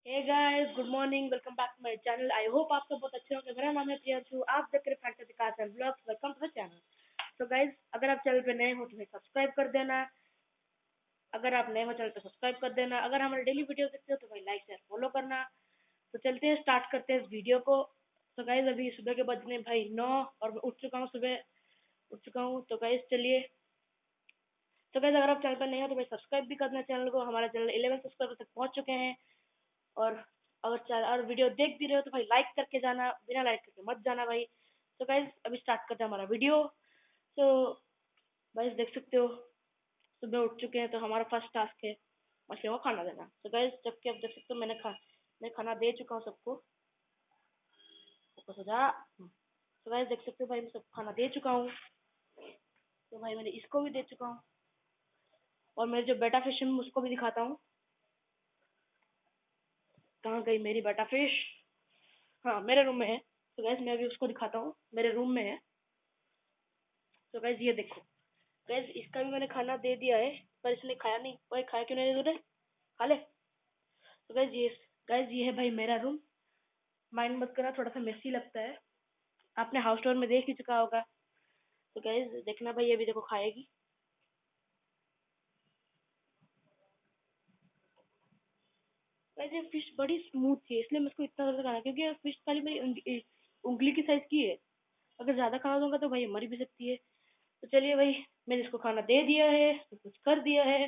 Hey guys, good morning. Welcome back to my channel. I hope आप सब बहुत अच्छे होंगे। मेरा नाम है प्रियांशु, आप देख रहे हैं fantasy cars and blogs. Welcome to the channel. तो गाइस, अगर आप चैनल पे नए हो तो सब्सक्राइब कर देना। अगर आप नए हो चैनल पे सब्सक्राइब कर देना। अगर हमारे डेली वीडियो देखते हो तो भाई लाइक शेयर फॉलो करना। तो चलते हैं, स्टार्ट करते हैं इस वीडियो को। तो गाइस, अभी सुबह के बजने भाई 9 और मैं उठ चुका हूँ। सुबह उठ चुका हूँ। तो गाइस चलिए। तो गाइस, अगर आप चैनल पर नए हो तो भाई सब्सक्राइब भी करना चैनल को। हमारा चैनल 11 सब्सक्राइबर तक पहुंच चुके हैं। और अगर चैनल और वीडियो देख भी रहे हो तो भाई लाइक करके जाना, बिना लाइक करके मत जाना भाई। तो गाइस, अभी स्टार्ट करते हैं हमारा वीडियो। तो गाइस, देख सकते हो सुबह उठ चुके हैं। तो हमारा फर्स्ट टास्क है मछलियों को खाना देना। तो गाइस, जबकि आप देख सकते हो मैं खाना दे चुका हूँ सबको। सबको सजा। तो गाइस, देख सकते हो भाई मैं सबको खाना दे चुका हूँ। तो भाई मैंने इसको भी दे चुका हूँ। और मेरे जो बेटा फिश है मैं उसको भी दिखाता हूँ। कहाँ गई मेरी बेटा फिश? हाँ, मेरे रूम में है। तो गाइस, मैं अभी उसको दिखाता हूँ, मेरे रूम में है। तो गाइस, ये देखो। गाइस, इसका भी मैंने खाना दे दिया है, पर इसने खाया नहीं। भाई खाया क्यों नहीं तूने? खा ले। तो गाइस ये है भाई मेरा रूम। माइंड मत करना, थोड़ा सा मेसी लगता है। आपने हाउस टूर में देख ही चुका होगा। तो गाइस देखना भाई, ये भी देखो खाएगी। गाइस, ये फिश बड़ी स्मूथ थी, इसलिए मैं इसको इतना ज्यादा खाना, क्योंकि ये फिश खाली मेरी उंगली की साइज की है। अगर ज्यादा खाना दूंगा तो भाई ये मर भी सकती है। तो चलिए भाई, मैंने इसको खाना दे दिया है, सब कुछ कर दिया है।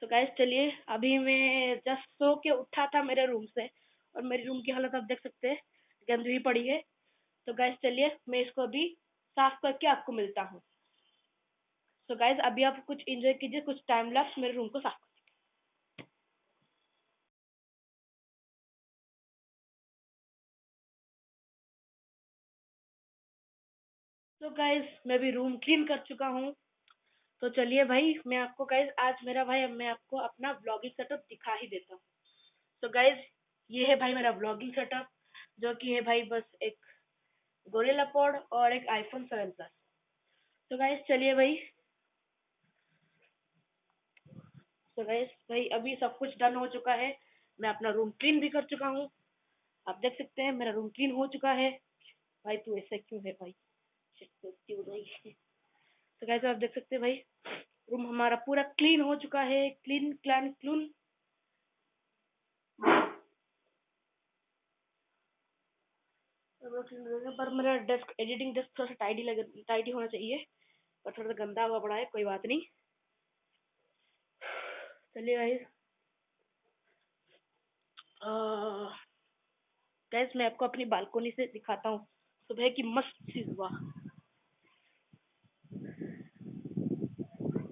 तो गाइस चलिए, अभी मैं जस्ट सो के उठा था मेरे रूम से। और मेरी रूम की हालत आप देख सकते हैं, गंदी हुई पड़ी है। तो गाइस चलिए, मैं इसको अभी साफ करके आपको मिलता हूँ। तो गाइस, अभी आप कुछ एंजॉय कीजिए, कुछ टाइम लैप्स मेरे रूम को साफ। तो गाइस, मैं भी रूम क्लीन कर चुका हूँ। तो चलिए भाई, मैं आपको गाइस आज मेरा भाई मैं आपको अपना व्लॉगिंग सेटअप दिखा ही देता हूँ। तो गाइस, ये है भाई मेरा व्लॉगिंग सेटअप, जो कि है भाई बस एक गोरिल्ला पॉड और एक आईफोन 7 प्लस। तो गाइस चलिए भाई। तो गाइस भाई, अभी सब कुछ डन हो चुका है। मैं अपना रूम क्लीन भी कर चुका हूँ। आप देख सकते हैं मेरा रूम क्लीन हो चुका है। भाई तू ऐसा क्यों है भाई? Shit, बेइज्जती हो रही है। तो गाइस, आप देख सकते हैं भाई, रूम हमारा पूरा क्लीन हो चुका है। क्लीन क्लैन क्लून। पर मेरा डेस्क, एडिटिंग डेस्क थोड़ा सा टाइडी होना चाहिए। पर थोड़ा सा गंदा हुआ पड़ा है, कोई बात नहीं। चलिए गाइस। गाइस, मैं आपको अपनी बालकोनी से दिखाता हूँ सुबह की मस्त सी सुबह।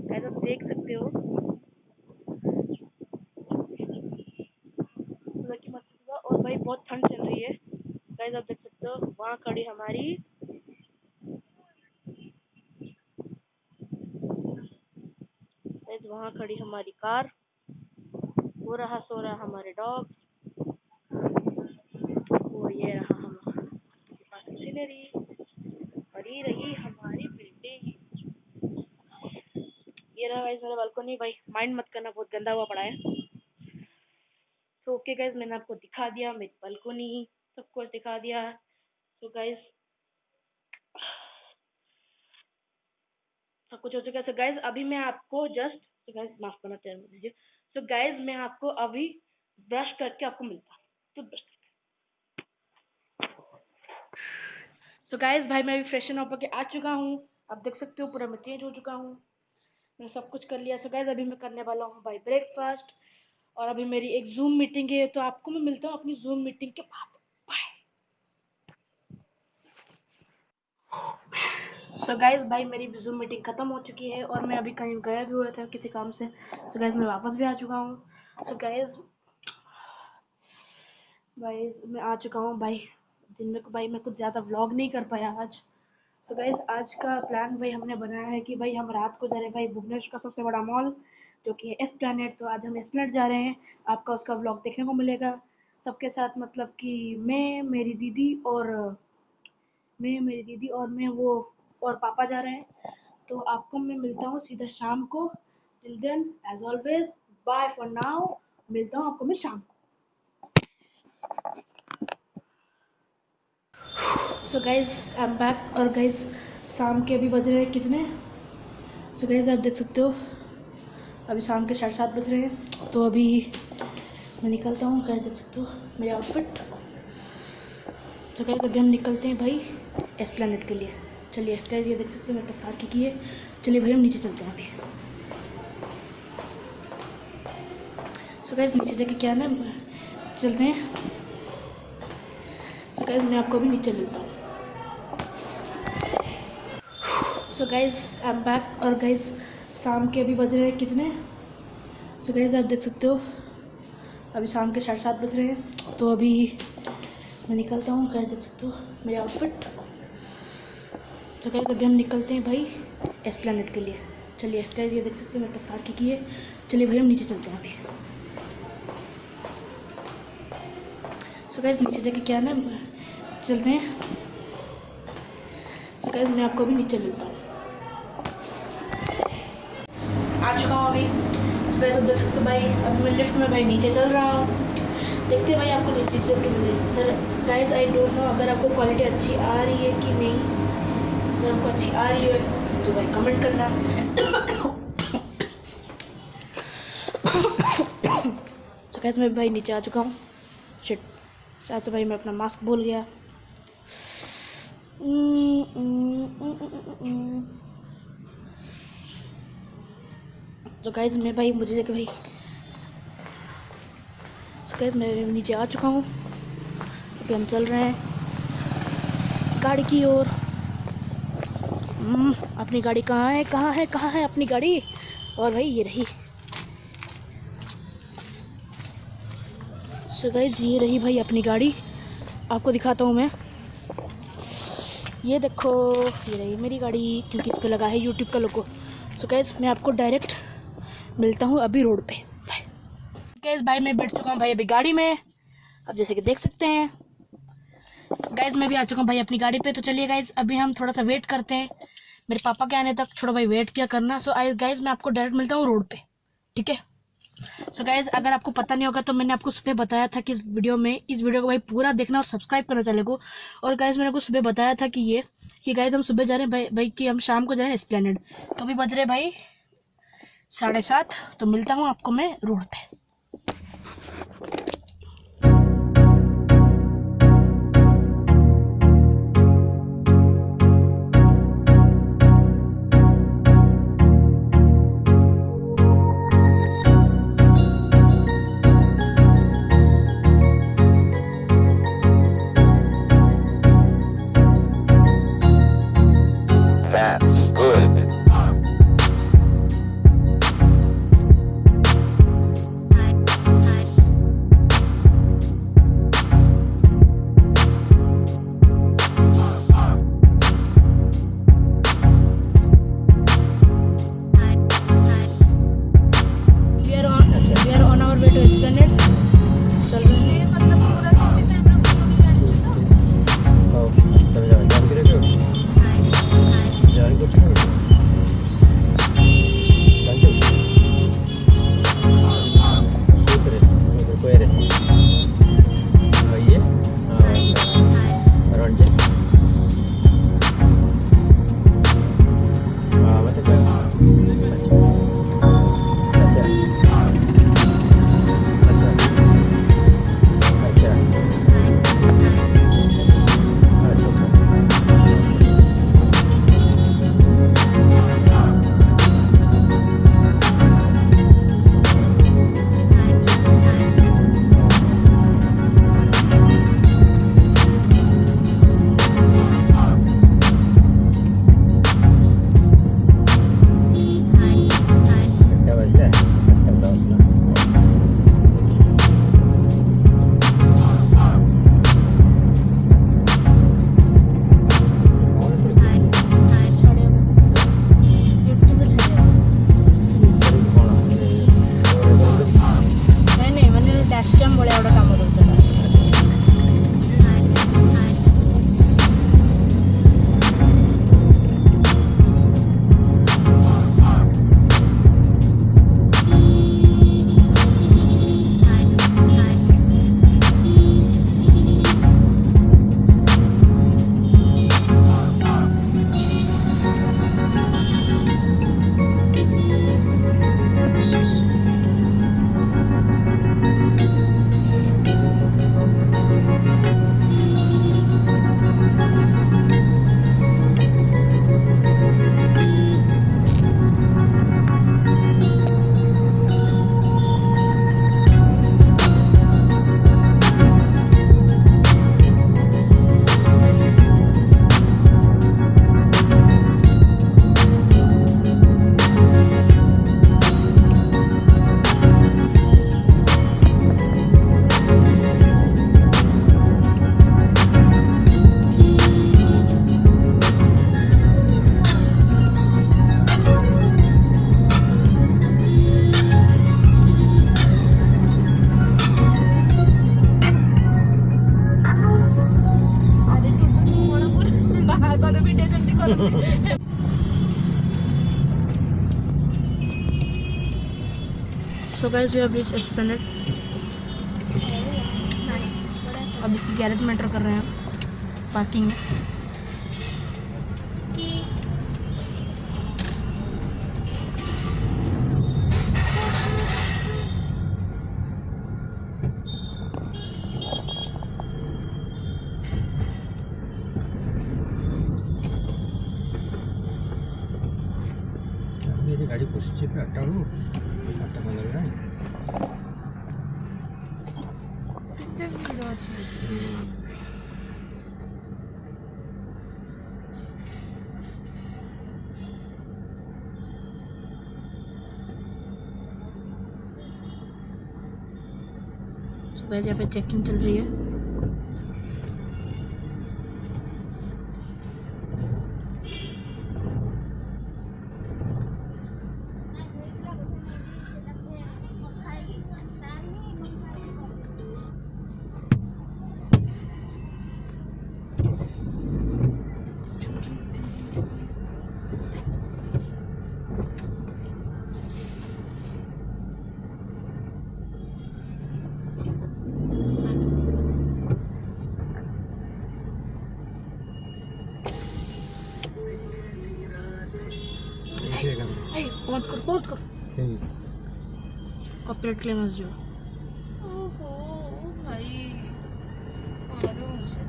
गाइस, आप देख सकते हो सुबह की मस्त सुबह। और भाई बहुत ठंड चल रही है। गाइस, आप देख सकते हो वहाँ खड़ी हमारी, गाइस वहाँ खड़ी हमारी कार। वो रहा सो रहा हमारे डॉग। वो ये रहा हमारे पास सीनरी। और ये रही हमारी बिल्डिंग। ये रहा गाइस मेरा बालकनी। भाई माइंड मत करना, बहुत गंदा हुआ पड़ा है। तो ओके गाइस, मैंने आपको दिखा दिया मेरी बालकनी, सब कुछ दिखा दिया। तो गाइस, सब कुछ हो चुका है। तो गाइस, अभी मैं आपको जस्ट, तो गाइस माफ करना चाहिए दीजिए। तो गाइस, मैं आपको अभी ब्रश करके आपको मिलता हूँ। तो ब्रश। तो गाइस भाई, मैं अभी फ्रेशन अप होके आ चुका हूँ। आप देख सकते हो पूरा मैं चेंज हो चुका हूँ। मैंने सब कुछ कर लिया। सो गाइस, अभी मैं करने वाला हूँ भाई ब्रेकफास्ट। और अभी मेरी एक जूम मीटिंग है, तो आपको मैं मिलता हूँ अपनी जूम मीटिंग के बाद। बाय। सो गाइस भाई, मेरी जूम मीटिंग खत्म हो चुकी है और मैं अभी कहीं गया भी हुआ था किसी काम से। सो गाइस, मैं वापस भी आ चुका हूँ। सो गाइस भाई, मैं आ चुका हूँ भाई। दिन में भाई मैं कुछ ज़्यादा व्लॉग नहीं कर पाया आज। तो गाइस, आज का प्लान भाई हमने बनाया है कि भाई हम रात को जा रहे हैं भाई भुवनेश्वर का सबसे बड़ा मॉल, जो कि है एस्प्लैनेड। तो आज हम एस्प्लैनेड जा रहे हैं। आपका उसका व्लॉग देखने को मिलेगा सबके साथ। मतलब कि मैं वो और पापा जा रहे हैं। तो आपको मैं मिलता हूँ सीधा शाम को, till then as always bye for now. मिलता हूँ आपको मैं शाम को। So guys I am back. और गाइज शाम के अभी बज रहे हैं कितने? सो गाइज आप देख सकते हो अभी शाम के 7:30 बज रहे हैं। तो अभी मैं निकलता हूँ। गाइज देख सकते हो मेरे आउटफिट। तो गाइज अभी हम निकलते हैं भाई एस्प्लेनेड के लिए। चलिए गाइज, ये देख सकते हो मेरे पास कार की है। चलिए भाई हम नीचे चलते हैं अभी। सो गाइज नीचे जाके क्या है ना, चलते हैं। सो गाइज मैं आपको अभी नीचे मिलता हूँ। सो गाइज आई एम बैक। और गाइज शाम के अभी बज रहे हैं कितने? सो गाइज आप देख सकते हो अभी शाम के 7:30 बज रहे हैं। तो अभी मैं निकलता हूँ। गाइज देख सकते हो मेरे आउटफिट। तो गाइज अभी हम निकलते हैं भाई एस्प्लेनेड के लिए। चलिए गाइज, ये देख सकते हो मेरे पास कार की है। चलिए भाई हम नीचे चलते हैं अभी। सो गाइज नीचे जाके क्या है ना, चलते हैं। सो गाइज मैं आपको अभी नीचे मिलता हूँ। आ चुका हूँ अभी। तो गाइज आप देख सकते हो भाई अभी मैं लिफ्ट में भाई नीचे चल रहा हूँ। देखते हैं भाई आपको नीचे चल के मिले। Sir guys I don't know अगर आपको क्वालिटी अच्छी आ रही है कि नहीं। अगर आपको अच्छी आ रही है तो भाई कमेंट करना। तो गाइज मैं भाई नीचे आ चुका हूँ। शिट, शायद भाई मैं अपना मास्क भूल गया। तो गाइज मैं भाई मुझे जगह भाई तो गाइज मैं नीचे आ चुका हूँ। अभी हम चल रहे हैं गाड़ी की ओर। अपनी गाड़ी कहाँ है, कहाँ है, कहाँ है अपनी गाड़ी? और भाई ये रही। सो गाइज ये रही भाई अपनी गाड़ी। आपको दिखाता हूँ मैं। ये देखो ये रही मेरी गाड़ी, क्योंकि इस पे लगा है यूट्यूब का लोगो। सो गाइज मैं आपको डायरेक्ट मिलता हूँ अभी रोड पे। गाइज भाई मैं बैठ चुका हूँ भाई अभी गाड़ी में। अब जैसे कि देख सकते हैं गाइज मैं भी आ चुका हूँ भाई अपनी गाड़ी पे। तो चलिए गाइज अभी हम थोड़ा सा वेट करते हैं मेरे पापा के आने तक। छोड़ो भाई वेट क्या करना। सो गाइज मैं आपको डायरेक्ट मिलता हूँ रोड पे, ठीक है? सो गाइज अगर आपको पता नहीं होगा तो मैंने आपको सुबह बताया था कि इस वीडियो को भाई पूरा देखना और सब्सक्राइब करना चैनल को। और गाइज मैंने आपको सुबह बताया था कि गाइज हम सुबह जा रहे हैं भाई कि हम शाम को जा रहे हैं एस्प्लेनेड। तो अभी बज रहे भाई 7:30। तो मिलता हूँ आपको मैं रोड पे। So guys we have reach Esplanade. अब इसकी गैरेज में एंटर कर रहे हैं, पार्किंग में। गाड़ी पशुचे पे 8टा बेलू 8टा 15 गाड़ी କେତେ ଭିଡ଼ ଅଛି। सुबह यहाँ पे चेकिंग चल रही है। बहुत कर कॉपीराइट क्लेम जो। ओहो भाई मारो मुझे।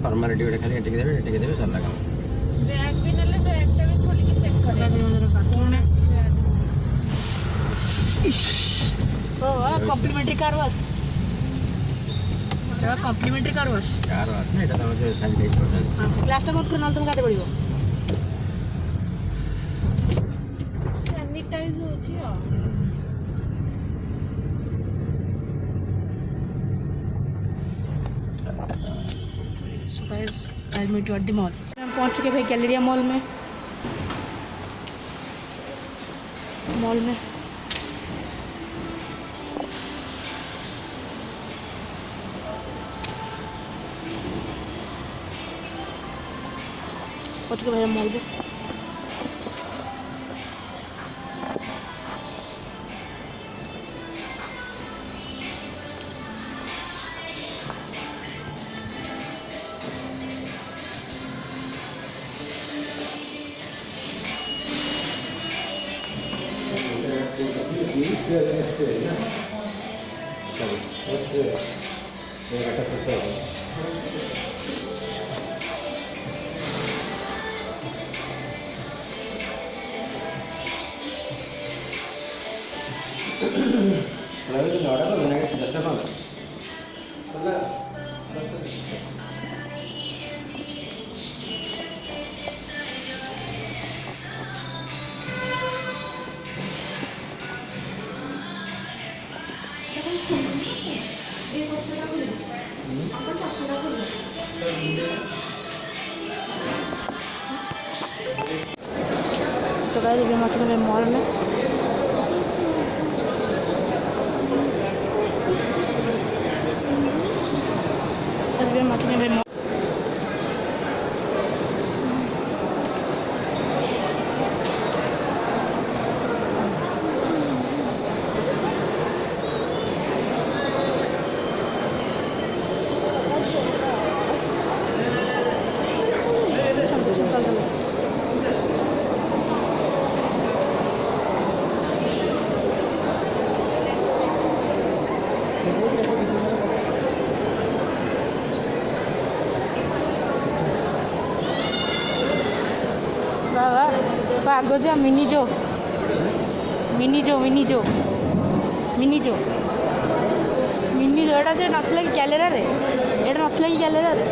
फॉर्मालिटी गोटे खाली एटिक देवे सरला काम। बैग भी नले बैगटा भी खोली के चेक करे। Complimentary car wash, complimentary car wash ना এটা তো আমাদের স্যানিটাইজ করছেন। গ্লাসটা বন্ধ করে নাও, তুমি কাটে পড়িব। স্যানিটাইজ হচ্ছে so guys I meet you at the mall. हम पहुंच चुके भाई गैलेरिया मॉल में। पहुंच चुके भाई हम मॉल में। सो गाइस अभी हम आ चुके हैं मॉल में। अभी हम आ चुके हैं मॉल। आगो जा मिनी जो मिनी जो एटा से नथला कि गैलेरा रे, एटा नथला कि गैलेरा रे।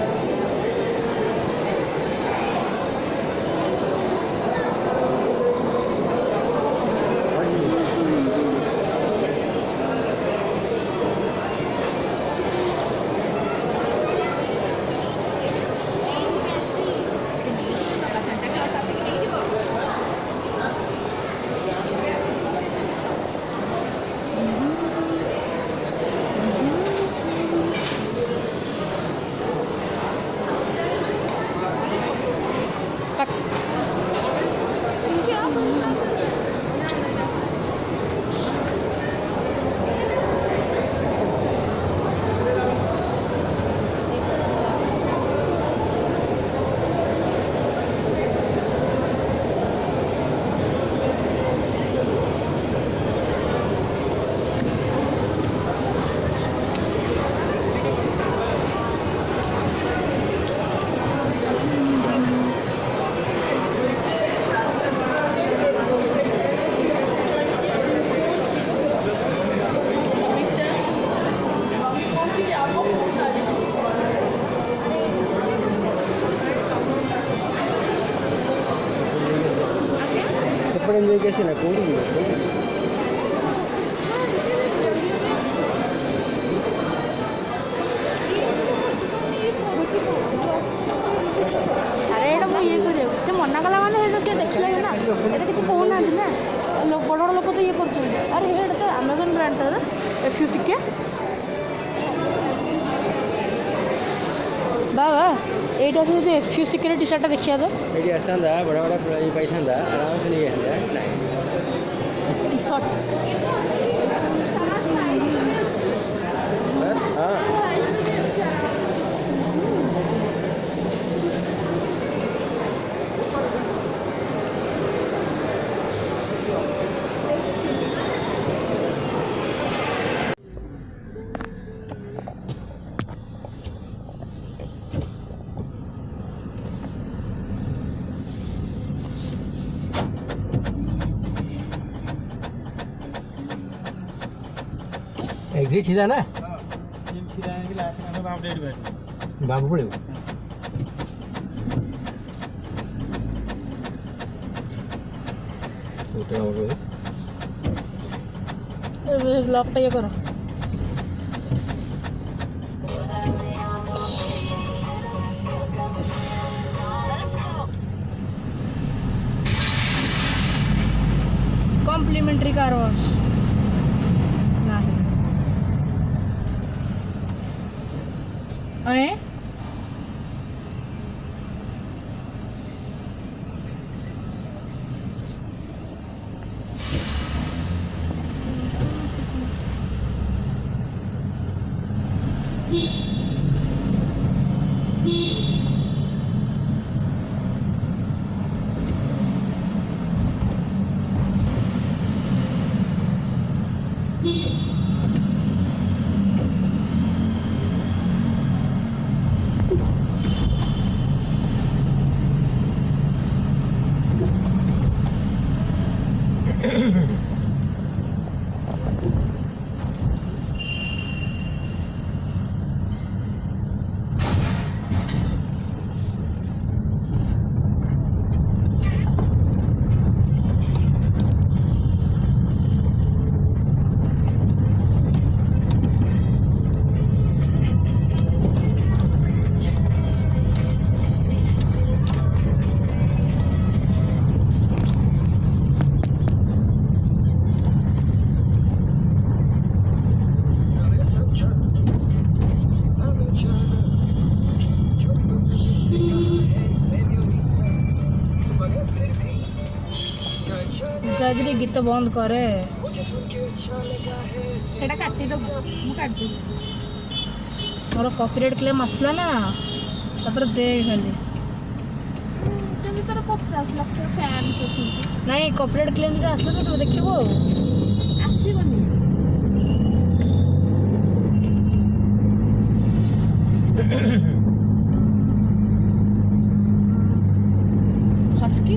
ନେଇକି ଆସିଲା କୋଉଠି ଯିବ? ଆରେ ଏଇଟା ମୁଁ ଇଏ କରିବାକୁ ସେ ମନା କଲା ମାନେ ସେ ଦେଖିଲେ ନା ଏତେ କିଛି କହୁନାହାନ୍ତି ନା ବଡ଼ ବଡ଼ ଲୋକ ତ ଇଏ କରୁଛନ୍ତି। ଆରେ ଏଇଟା ତ ଆମାଜନ୍ ବ୍ରାଣ୍ଡଟା FUCK ବାବା এইটা তো যে FUCK টি শার্টটা দেখিয়া তো ଏଠି ଆସିଥାନ୍ତା ବଡ଼ ବଡ଼ ଇଏ ପାଇଥାନ୍ତା ଆରାମସେ ନେଇ ଆସିଥାନ୍ତା। ଟି শার্ট ହଁ एग्जिट सीधा ना बाबू पड़े ব্লগটা ইয়ে করো कॉम्प्लीमेंट्री कार वॉश नाही अरे जल्दी गीत बंद करे सेटा काटी दो मु काटी मोर कॉपीराइट क्लेम आसला ना तापर दे खाली କିନ୍ତୁ ତୋର 50 ଲକ୍ଷ ଫ୍ୟାନ୍ସ ଅଛନ୍ତି। नहीं कॉपीराइट क्लेम जो आसला तो देखिबो ଆସିବନି हस्की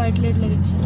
হোয়াইট লাইট লেগেছে